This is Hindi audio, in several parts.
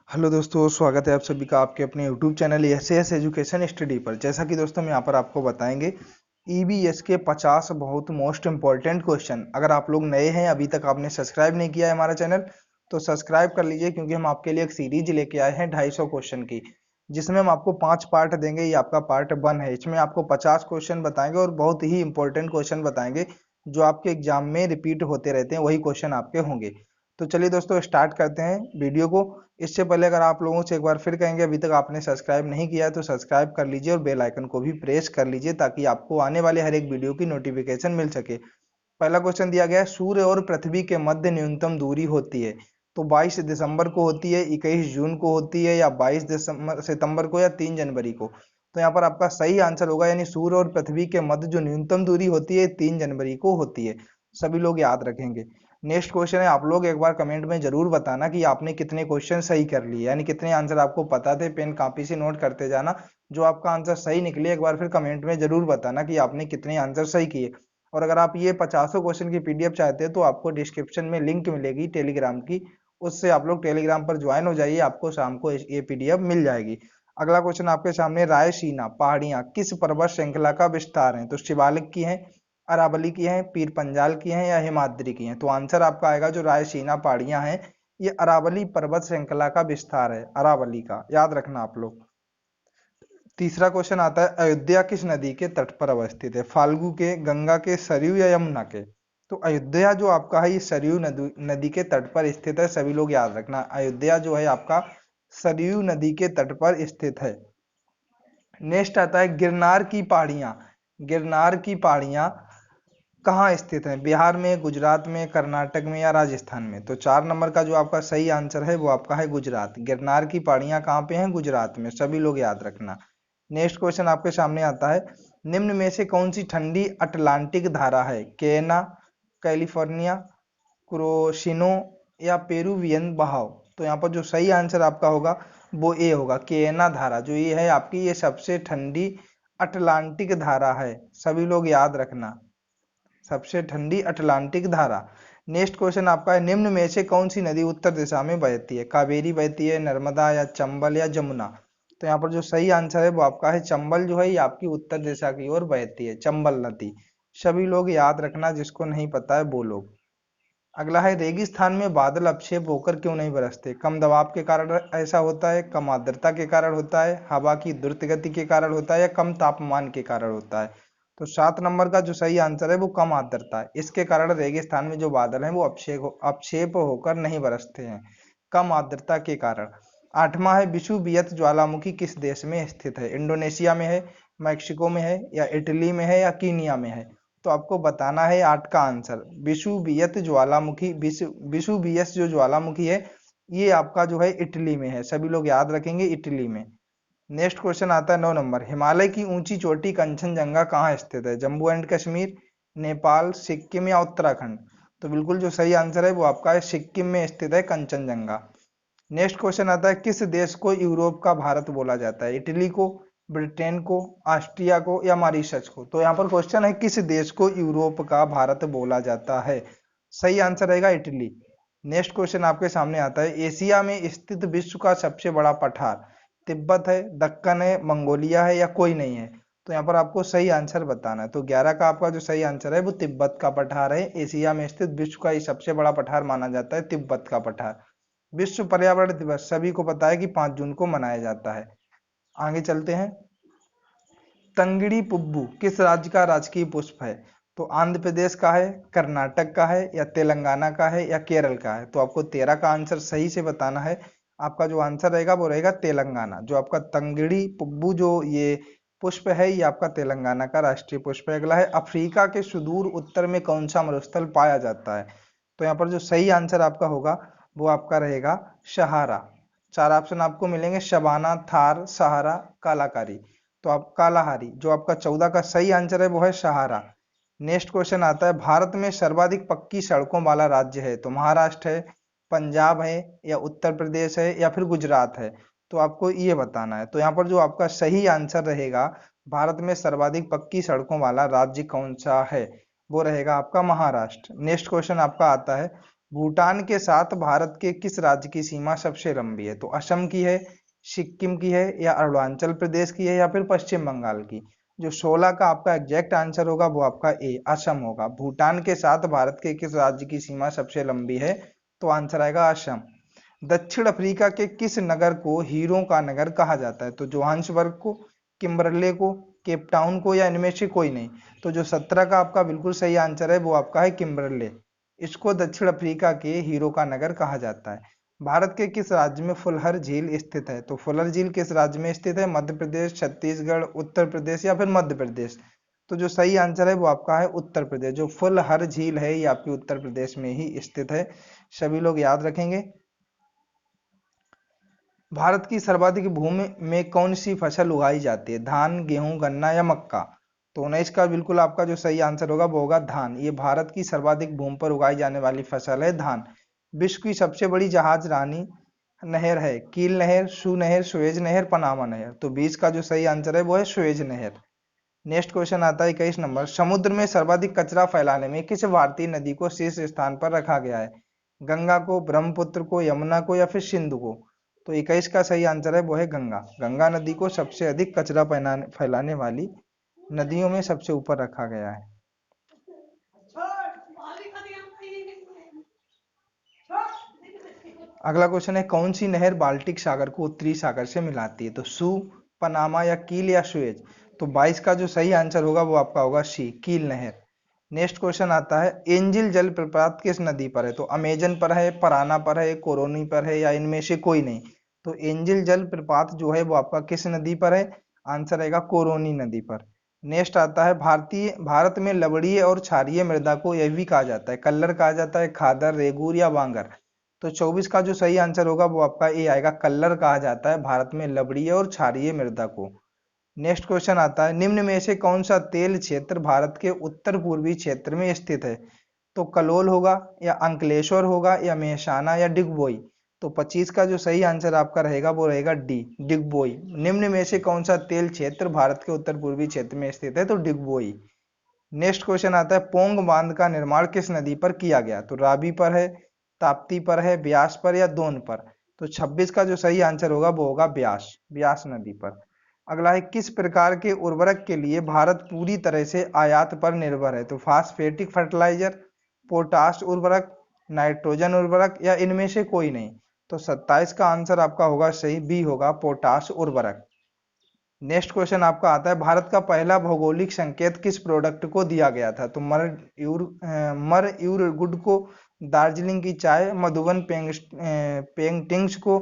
हेलो दोस्तों, स्वागत है आप सभी का आपके अपने YouTube channel S education study पर। जैसा कि दोस्तों हम यहाँ पर आपको बताएंगे ईबीएस के 50 बहुत मोस्ट इंपॉर्टेंट क्वेश्चन। अगर आप लोग नए हैं, अभी तक आपने सब्सक्राइब नहीं किया है हमारा चैनल, तो सब्सक्राइब कर लीजिए, क्योंकि हम आपके लिए एक सीरीज लेके आए हैं 250 क्वेश्चन की, जिसमें हम आपको 5 पार्ट देंगे। ये आपका पार्ट 1 है। इसमें आपको 50 क्वेश्चन बताएंगे और बहुत ही इंपॉर्टेंट क्वेश्चन बताएंगे जो आपके एग्जाम में रिपीट होते रहते हैं, वही क्वेश्चन आपके होंगे। तो चलिए दोस्तों, स्टार्ट करते हैं वीडियो को। इससे पहले अगर आप लोगों से एक बार फिर कहेंगे, अभी तक आपने सब्सक्राइब नहीं किया है तो सब्सक्राइब कर लीजिए और बेल आइकन को भी प्रेस कर लीजिए, ताकि आपको आने वाले हर एक वीडियो की नोटिफिकेशन मिल सके। पहला क्वेश्चन दिया गया है, सूर्य और पृथ्वी के मध्य न्यूनतम दूरी होती है तो 22 दिसंबर को होती है, 21 जून को होती है, या 22 सितंबर को, या 3 जनवरी को। तो यहाँ पर आपका सही आंसर होगा, यानी सूर्य और पृथ्वी के मध्य जो न्यूनतम दूरी होती है 3 जनवरी को होती है। सभी लोग याद रखेंगे। नेक्स्ट क्वेश्चन है, आप लोग एक बार कमेंट में जरूर बताना कि आपने कितने क्वेश्चन सही कर लिए, यानी कितने आंसर आपको पता थे। पेन कॉपी से नोट करते जाना, जो आपका आंसर सही निकले एक बार फिर कमेंट में जरूर बताना कि आपने कितने आंसर सही किए। और अगर आप ये 50 क्वेश्चन की पीडीएफ चाहते हैं तो आपको डिस्क्रिप्शन में लिंक मिलेगी टेलीग्राम की, उससे आप लोग टेलीग्राम पर ज्वाइन हो जाइए, आपको शाम को ये पीडीएफ मिल जाएगी। अगला क्वेश्चन आपके सामने, रायसीना पहाड़ियां किस पर्वत श्रृंखला का विस्तार है? तो शिवालिक की हैं, अरावली की हैं, पीर पंजाल की हैं, या हिमाद्री की हैं? तो आंसर आपका आएगा जो रायसीना पहाड़ियां हैं, ये अरावली पर्वत श्रृंखला का विस्तार है, अरावली का, याद रखना आप लोग। तीसरा क्वेश्चन आता है, अयोध्या किस नदी के तट पर अवस्थित है? फाल्गु के, गंगा के, सरयू, या यमुना के? तो अयोध्या जो आपका है ये सरयू नदी के तट पर स्थित है। सभी लोग याद रखना, अयोध्या जो है आपका सरयू नदी के तट पर स्थित है। नेक्स्ट आता है, गिरनार की पहाड़ियां, गिरनार की पहाड़ियां कहाँ स्थित है? बिहार में, गुजरात में, कर्नाटक में, या राजस्थान में? तो 4 नंबर का जो आपका सही आंसर है वो आपका है गुजरात। गिरनार की पहाड़ियां कहाँ पे हैं? गुजरात में। सभी लोग याद रखना। नेक्स्ट क्वेश्चन आपके सामने आता है, निम्न में से कौन सी ठंडी अटलांटिक धारा है? केना, कैलिफोर्निया, क्रोशिनो, या पेरुवियन बहाव? तो यहाँ पर जो सही आंसर आपका होगा वो ए होगा, केना धारा। जो ये है आपकी, ये सबसे ठंडी अटलांटिक धारा है। सभी लोग याद रखना, सबसे ठंडी अटलांटिक धारा। नेक्स्ट क्वेश्चन आपका है, निम्न में से कौन सी नदी उत्तर दिशा में बहती है? कावेरी बहती है, नर्मदा, या चंबल, या जमुना? तो यहाँ पर जो सही आंसर है वो आपका है चंबल। जो है ये आपकी उत्तर दिशा की ओर बहती है, चंबल नदी। सभी लोग याद रखना, जिसको नहीं पता है वो लोग। अगला है, रेगिस्तान में बादल अपक्षेप होकर क्यों नहीं बरसते? कम दबाव के कारण ऐसा होता है, कम आर्द्रता के कारण होता है, हवा की द्रुत गति के कारण होता है, या कम तापमान के कारण होता है? तो 7 नंबर का जो सही आंसर है वो कम आर्द्रता है। इसके कारण रेगिस्तान में जो बादल हैं वो अपक्षेप होकर नहीं बरसते हैं, कम आर्द्रता के कारण। 8वां है, विषुववियत ज्वालामुखी किस देश में स्थित है? इंडोनेशिया में है, मैक्सिको में है, या इटली में है, या कीनिया में है? तो आपको बताना है 8 का आंसर। विषुववियत ज्वालामुखी, विषुववियत जो ज्वालामुखी है ये आपका जो है इटली में है। सभी लोग याद रखेंगे, इटली में। नेक्स्ट क्वेश्चन आता है 9 नंबर, हिमालय की ऊंची चोटी कंचनजंगा कहाँ स्थित है? जम्मू एंड कश्मीर, नेपाल, सिक्किम, या उत्तराखंड? तो बिल्कुल जो सही आंसर है वो आपका है सिक्किम में स्थित है कंचनजंगा। नेक्स्ट क्वेश्चन आता है, किस देश को यूरोप का भारत बोला जाता है? इटली को, ब्रिटेन को, ऑस्ट्रिया को, या मॉरिशस को? तो यहाँ पर क्वेश्चन है, किस देश को यूरोप का भारत बोला जाता है? सही आंसर रहेगा इटली। नेक्स्ट क्वेश्चन आपके सामने आता है, एशिया में स्थित विश्व का सबसे बड़ा पठार तिब्बत है, दक्कन है, मंगोलिया है, या कोई नहीं है? तो यहाँ पर आपको सही आंसर बताना है। तो 11 का आपका जो सही आंसर है वो तिब्बत का पठार है। एशिया में स्थित विश्व का सबसे बड़ा पठार माना जाता है तिब्बत का पठार। विश्व पर्यावरण दिवस सभी को पता है कि 5 जून को मनाया जाता है। आगे चलते हैं, तंगड़ी पुब्बू किस राज्य का राजकीय पुष्प है? तो आंध्र प्रदेश का है, कर्नाटक का है, या तेलंगाना का है, या केरल का है? तो आपको 13 का आंसर सही से बताना है। आपका जो आंसर रहेगा वो रहेगा तेलंगाना। जो आपका तंगड़ी पुब्बू जो ये पुष्प है ये आपका तेलंगाना का राष्ट्रीय पुष्प है। अगला है, अफ्रीका के सुदूर उत्तर में कौन सा मरुस्थल पाया जाता है? तो यहाँ पर जो सही आंसर आपका होगा वो आपका रहेगा सहारा। 4 ऑप्शन आपको मिलेंगे, शबाना, थार, सहारा, कालाकारी। तो आप कालाहारी, जो आपका 14 का सही आंसर है वो है सहारा। नेक्स्ट क्वेश्चन आता है, भारत में सर्वाधिक पक्की सड़कों वाला राज्य है? तो महाराष्ट्र है, पंजाब है, या उत्तर प्रदेश है, या फिर गुजरात है? तो आपको ये बताना है। तो यहाँ पर जो आपका सही आंसर रहेगा, भारत में सर्वाधिक पक्की सड़कों वाला राज्य कौन सा है, वो रहेगा आपका महाराष्ट्र। नेक्स्ट क्वेश्चन आपका आता है, भूटान के साथ भारत के किस राज्य की सीमा सबसे लंबी है? तो असम की है, सिक्किम की है, या अरुणाचल प्रदेश की है, या फिर पश्चिम बंगाल की? जो 16 का आपका एग्जैक्ट आंसर होगा वो आपका ए असम होगा। भूटान के साथ भारत के किस राज्य की सीमा सबसे लंबी है? तो आंसर आएगा असम। दक्षिण अफ्रीका के किस नगर को हीरो का नगर कहा जाता है? तो जोहान्सबर्ग को, किम्बरले को, केप टाउन को, या इनमें से कोई नहीं? तो जो 17 का आपका बिल्कुल सही आंसर है वो आपका है किम्बरले। इसको दक्षिण अफ्रीका के हीरो का नगर कहा जाता है। भारत के किस राज्य में फुलहर झील स्थित है? तो फुलहर झील किस राज्य में स्थित है? मध्य प्रदेश, छत्तीसगढ़, उत्तर प्रदेश, या फिर मध्य प्रदेश? तो जो सही आंसर है वो आपका है उत्तर प्रदेश। जो फुलहर झील है ये आपकी उत्तर प्रदेश में ही स्थित है, सभी लोग याद रखेंगे। भारत की सर्वाधिक भूमि में कौन सी फसल उगाई जाती है? धान, गेहूं, गन्ना, या मक्का? तो 19 का बिल्कुल आपका जो सही आंसर होगा वो होगा धान। ये भारत की सर्वाधिक भूमि पर उगाई जाने वाली फसल है धान। विश्व की सबसे बड़ी जहाज रानी नहर है? कील नहर, सू नहर, सुएज नहर, पनामा नहर? तो 20 का जो सही आंसर है वो है सुएज नहर। नेक्स्ट क्वेश्चन आता है 21 नंबर। समुद्र में सर्वाधिक कचरा फैलाने में किस भारतीय नदी को शीर्ष स्थान पर रखा गया है? गंगा को, ब्रह्मपुत्र को, यमुना को, या फिर सिंधु को? तो 21 का सही आंसर है वो है गंगा। गंगा नदी को सबसे अधिक कचरा फैलाने वाली नदियों में सबसे ऊपर रखा गया है। अगला क्वेश्चन है कौन सी नहर बाल्टिक सागर को उत्तरी सागर से मिलाती है? तो सू, पनामा, या कील, या सुएज? तो 22 का जो सही आंसर होगा वो आपका होगा सी, कील नहर। नेक्स्ट क्वेश्चन आता है एंजिल जलप्रपात किस नदी पर है? तो अमेजन पर है, पराना पर है, कोरोनी पर है, या इनमें से कोई नहीं? तो एंजिल जलप्रपात जो है वो आपका किस नदी पर है? आंसर रहेगा कोरोनी नदी पर। नेक्स्ट आता है भारत में लवणीय और क्षारीय मृदा को यह भी कहा जाता है, कल्लर कहा जाता है, खादर, रेगूर, या वांगर? तो 24 का जो सही आंसर होगा वो आपका ए आएगा, कल्लर कहा जाता है भारत में लवणीय और क्षारीय मृदा को। नेक्स्ट क्वेश्चन आता है निम्न में से कौन सा तेल क्षेत्र भारत के उत्तर पूर्वी क्षेत्र में स्थित है? तो कलोल होगा, या अंकलेश्वर होगा, या मेहसाना, या डिगबोई? तो 25 का जो सही आंसर आपका रहेगा वो रहेगा डी, डिगबोई। निम्न में से कौन सा तेल क्षेत्र भारत के उत्तर पूर्वी क्षेत्र में स्थित है? तो डिगबोई। नेक्स्ट क्वेश्चन आता है पोंग बांध का निर्माण किस नदी पर किया गया? तो रावी पर है, ताप्ती पर है, ब्यास पर, या दोन पर? तो 26 का जो सही आंसर होगा वो होगा ब्यास, ब्यास नदी पर। अगला है किस प्रकार के उर्वरक के लिए भारत पूरी तरह से आयात पर निर्भर है? तो फास्फेटिक फर्टिलाइजर, पोटाश उर्वरक, नाइट्रोजन उर्वरक, या इनमें से कोई नहीं? तो 27 का आंसर आपका होगा सही, बी होगा पोटाश उर्वरक। नेक्स्ट क्वेश्चन आपका आता है भारत का पहला भौगोलिक संकेत किस प्रोडक्ट को दिया गया था? तो मर यूर गुड को, दार्जिलिंग की चाय, मधुबन पेंटिंग्स को,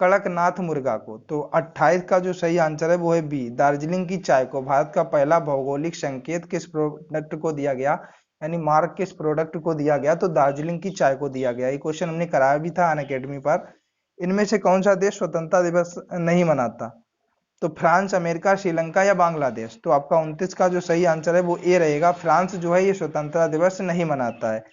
कड़कनाथ मुर्गा को? तो 28 का जो सही आंसर है वो है बी, दार्जिलिंग की चाय को भारत का पहला भौगोलिक संकेत किस प्रोडक्ट को दिया गया, यानी मार्क किस प्रोडक्ट को दिया गया? तो दार्जिलिंग की चाय को दिया गया। ये क्वेश्चन हमने कराया भी था अनअकैडमी पर। इनमें से कौन सा देश स्वतंत्रता दिवस नहीं मनाता? तो फ्रांस, अमेरिका, श्रीलंका, या बांग्लादेश? तो आपका 29 का जो सही आंसर है वो ए रहेगा, फ्रांस जो है ये स्वतंत्रता दिवस नहीं मनाता है।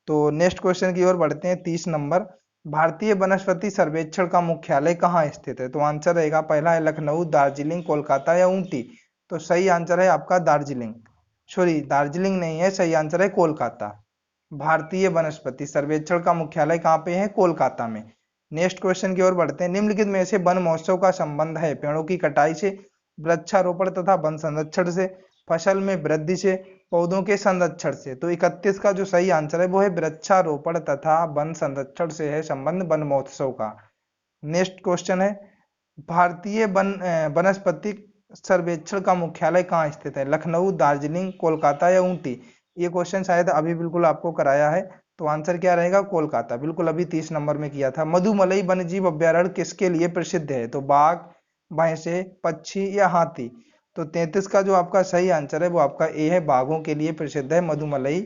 तो नेक्स्ट क्वेश्चन की ओर बढ़ते हैं 30 नंबर। भारतीय वनस्पति सर्वेक्षण का मुख्यालय कहाँ स्थित है? तो आंसर रहेगा पहला है लखनऊ, दार्जिलिंग, कोलकाता, या ऊटी? तो सही आंसर है आपका दार्जिलिंग, सॉरी दार्जिलिंग नहीं है, सही आंसर है कोलकाता। भारतीय वनस्पति सर्वेक्षण का मुख्यालय कहाँ पे है? कोलकाता में। नेक्स्ट क्वेश्चन की ओर बढ़ते हैं निम्नलिखित में से वन महोत्सव का संबंध है पेड़ों की कटाई से, वृक्षारोपण तथा वन संरक्षण से, फसल में वृद्धि से, पौधों के संरक्षण से? तो 31 का जो सही आंसर है वो है वृक्षारोपण तथा वन संरक्षण से है संबंध वन महोत्सव का। नेक्स्ट क्वेश्चन है भारतीय वनस्पति सर्वेक्षण का मुख्यालय कहाँ स्थित है? लखनऊ, दार्जिलिंग, कोलकाता, या ऊटी? ये क्वेश्चन शायद अभी बिल्कुल आपको कराया है, तो आंसर क्या रहेगा? कोलकाता, बिल्कुल अभी 30 नंबर में किया था। मधुमलई वन्यजीव अभ्यारण्य किसके लिए प्रसिद्ध है? तो बाघ, भैंसे, पक्षी, या हाथी? तो 33 का जो आपका सही आंसर है वो आपका ए है, बाघों के लिए प्रसिद्ध है मधुमलई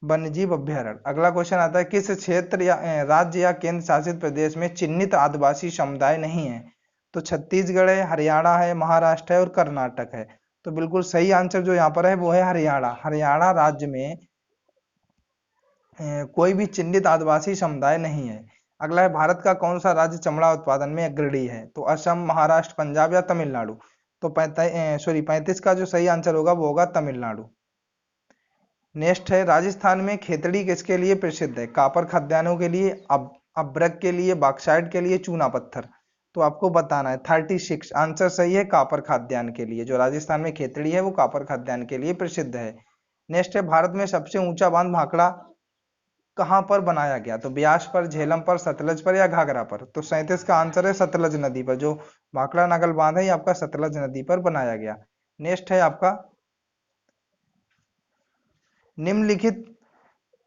वन्यजीव अभ्यारण्य। अगला क्वेश्चन आता है किस क्षेत्र या राज्य या केंद्र शासित प्रदेश में चिन्हित आदिवासी समुदाय नहीं है? तो छत्तीसगढ़ है, हरियाणा है, महाराष्ट्र है, और कर्नाटक है? तो बिल्कुल सही आंसर जो यहाँ पर है वो है हरियाणा। हरियाणा राज्य में कोई भी चिन्हित आदिवासी समुदाय नहीं है। अगला है भारत का कौन सा राज्य चमड़ा उत्पादन में अग्रणी है? तो असम, महाराष्ट्र, पंजाब, या तमिलनाडु? तो 35 का जो सही आंसर होगा वो होगा तमिलनाडु। नेक्स्ट है राजस्थान में खेतड़ी किसके लिए प्रसिद्ध है? कापर खाद्यान्नों के लिए, अब्रक के लिए, बॉक्साइट के लिए, चूना पत्थर। तो आपको बताना है 36 आंसर सही है, कापर खाद्यान्न के लिए। जो राजस्थान में खेतड़ी है वो कापर खाद्यान्न के लिए प्रसिद्ध है। नेक्स्ट है भारत में सबसे ऊंचा बांध भाखड़ा कहां पर बनाया गया? तो ब्यास पर, झेलम पर, सतलज पर या घाघरा पर? तो 37 का आंसर है सतलज नदी पर। जो भाखड़ा नागल बांध है ये आपका सतलज नदी पर बनाया गया। नेक्स्ट है आपका निम्नलिखित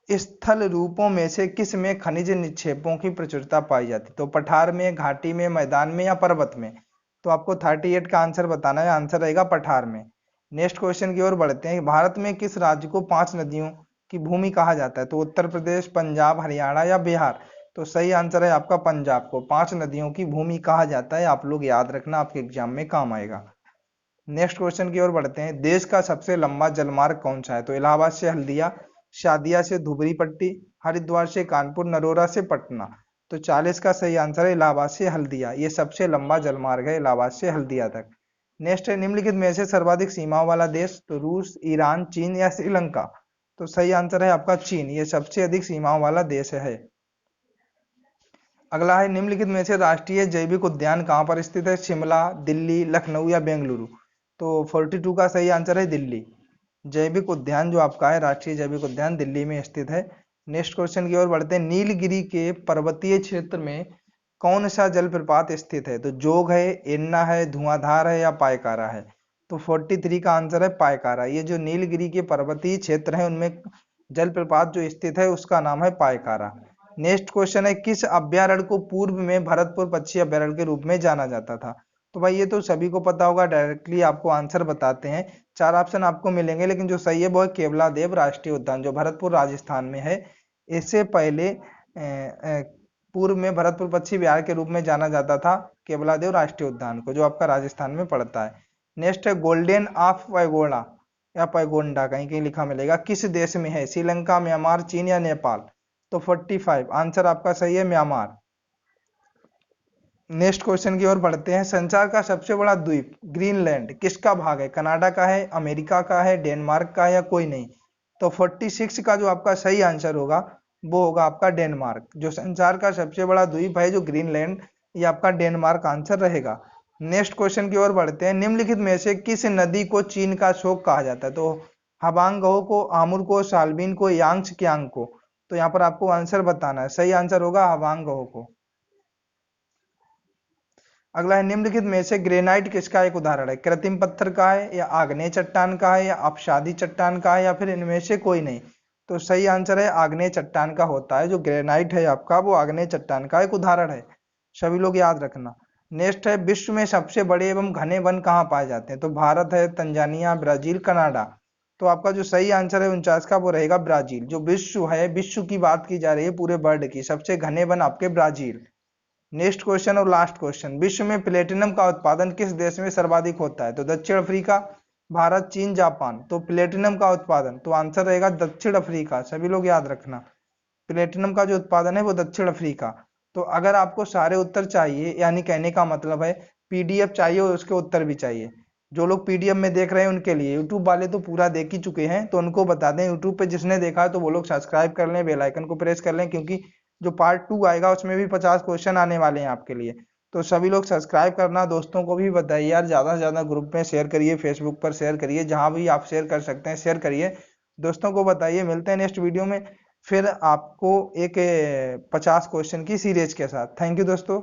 स्थल रूपों में से किस में खनिज निक्षेपों की प्रचुरता पाई जाती? तो पठार में, घाटी में, मैदान में या पर्वत में? तो आपको 38 का आंसर बताना है, आंसर रहेगा पठार में। नेक्स्ट क्वेश्चन की ओर बढ़ते हैं। भारत में किस राज्य को 5 नदियों की भूमि कहा जाता है? तो उत्तर प्रदेश, पंजाब, हरियाणा या बिहार? तो सही आंसर है आपका पंजाब को 5 नदियों की भूमि कहा जाता है। आप लोग याद रखना, आपके एग्जाम में काम आएगा। नेक्स्ट क्वेश्चन की ओर बढ़ते हैं। देश का सबसे लंबा जलमार्ग कौन सा है? तो इलाहाबाद से हल्दिया, शादिया से धुबरी पट्टी, हरिद्वार से कानपुर, नरोरा से पटना। तो 40 का सही आंसर है इलाहाबाद से हल्दिया। ये सबसे लंबा जलमार्ग है इलाहाबाद से हल्दिया तक। नेक्स्ट है निम्नलिखित में से सर्वाधिक सीमाओं वाला देश? तो रूस, ईरान, चीन या श्रीलंका? तो सही आंसर है आपका चीन। ये सबसे अधिक सीमाओं वाला देश है। अगला है निम्नलिखित में से राष्ट्रीय जैविक उद्यान कहां पर स्थित है? शिमला, दिल्ली, लखनऊ या बेंगलुरु? तो 42 का सही आंसर है दिल्ली। जैविक उद्यान जो आपका है राष्ट्रीय जैविक उद्यान दिल्ली में स्थित है। नेक्स्ट क्वेश्चन की ओर बढ़ते हैं। नीलगिरी के पर्वतीय क्षेत्र में कौन सा जलप्रपात स्थित है? तो जोग है, एन्ना है, धुआंधार है या पायकारा है? तो 43 का आंसर है पायकारा। ये जो नीलगिरी के पर्वतीय क्षेत्र है उनमें जलप्रपात जो स्थित है उसका नाम है पायकारा। नेक्स्ट क्वेश्चन है किस अभ्यारण्य को पूर्व में भरतपुर पक्षी अभ्यारण्य के रूप में जाना जाता था? तो भाई ये तो सभी को पता होगा, डायरेक्टली आपको आंसर बताते हैं। 4 ऑप्शन आपको मिलेंगे लेकिन जो सही है वो है केवलादेव राष्ट्रीय उद्यान जो भरतपुर राजस्थान में है। इससे पहले पूर्व में भरतपुर पक्षी विहार के रूप में जाना जाता था केवलादेव राष्ट्रीय उद्यान को, जो आपका राजस्थान में पड़ता है। नेक्स्ट है गोल्डन ऑफ पैगोडा या पैगोंडा, कहीं कहीं लिखा मिलेगा, किस देश में है? श्रीलंका, म्यांमार, चीन या नेपाल? तो 45 आंसर आपका सही है म्यांमार। नेक्स्ट क्वेश्चन की ओर बढ़ते हैं। संसार का सबसे बड़ा द्वीप ग्रीनलैंड किसका भाग है? कनाडा का है, अमेरिका का है, डेनमार्क का है या कोई नहीं? तो 46 का जो आपका सही आंसर होगा वो होगा आपका डेनमार्क। जो संसार का सबसे बड़ा द्वीप है जो ग्रीनलैंड, ये आपका डेनमार्क आंसर रहेगा। नेक्स्ट क्वेश्चन की ओर बढ़ते हैं। निम्नलिखित में से किस नदी को चीन का शोक कहा जाता है? तो हबांगहो को, आमुर को, साल्बिन को, यांग्स कियांग को? तो यहाँ पर आपको आंसर बताना है, सही आंसर होगा हबांगहो को। अगला है निम्नलिखित में से ग्रेनाइट किसका एक उदाहरण है? कृत्रिम पत्थर का है या आग्नेय चट्टान का है या अपसादी चट्टान का है या फिर इनमें से कोई नहीं? तो सही आंसर है आग्नेय चट्टान का होता है। जो ग्रेनाइट है आपका वो आग्नेय चट्टान का एक उदाहरण है, सभी लोग याद रखना। नेक्स्ट है विश्व में सबसे बड़े एवं घने वन कहाँ पाए जाते हैं? तो भारत है, तंजानिया, ब्राजील, कनाडा? तो आपका जो सही आंसर है 49 का वो रहेगा ब्राजील। जो विश्व है, विश्व की बात की जा रही है पूरे वर्ल्ड की, सबसे घने वन आपके ब्राजील। नेक्स्ट क्वेश्चन और लास्ट क्वेश्चन। विश्व में प्लेटिनम का उत्पादन किस देश में सर्वाधिक होता है? तो दक्षिण अफ्रीका, भारत, चीन, जापान? तो प्लेटिनम का उत्पादन, तो आंसर रहेगा दक्षिण अफ्रीका। सभी लोग याद रखना, प्लेटिनम का जो उत्पादन है वो दक्षिण अफ्रीका। तो अगर आपको सारे उत्तर चाहिए, यानी कहने का मतलब है पीडीएफ चाहिए और उसके उत्तर भी चाहिए, जो लोग पीडीएफ में देख रहे हैं उनके लिए, यूट्यूब वाले तो पूरा देख ही चुके हैं तो उनको बता दें, यूट्यूब पे जिसने देखा है तो वो लोग सब्सक्राइब कर लें, बेल आइकन को प्रेस कर लें, क्योंकि जो पार्ट 2 आएगा उसमें भी 50 क्वेश्चन आने वाले हैं आपके लिए। तो सभी लोग सब्सक्राइब करना, दोस्तों को भी बताइए यार, ज़्यादा से ज़्यादा ग्रुप में शेयर करिए, फेसबुक पर शेयर करिए, जहाँ भी आप शेयर कर सकते हैं शेयर करिए, दोस्तों को बताइए। मिलते हैं नेक्स्ट वीडियो में फिर आपको एक 50 क्वेश्चन की सीरीज के साथ। थैंक यू दोस्तों।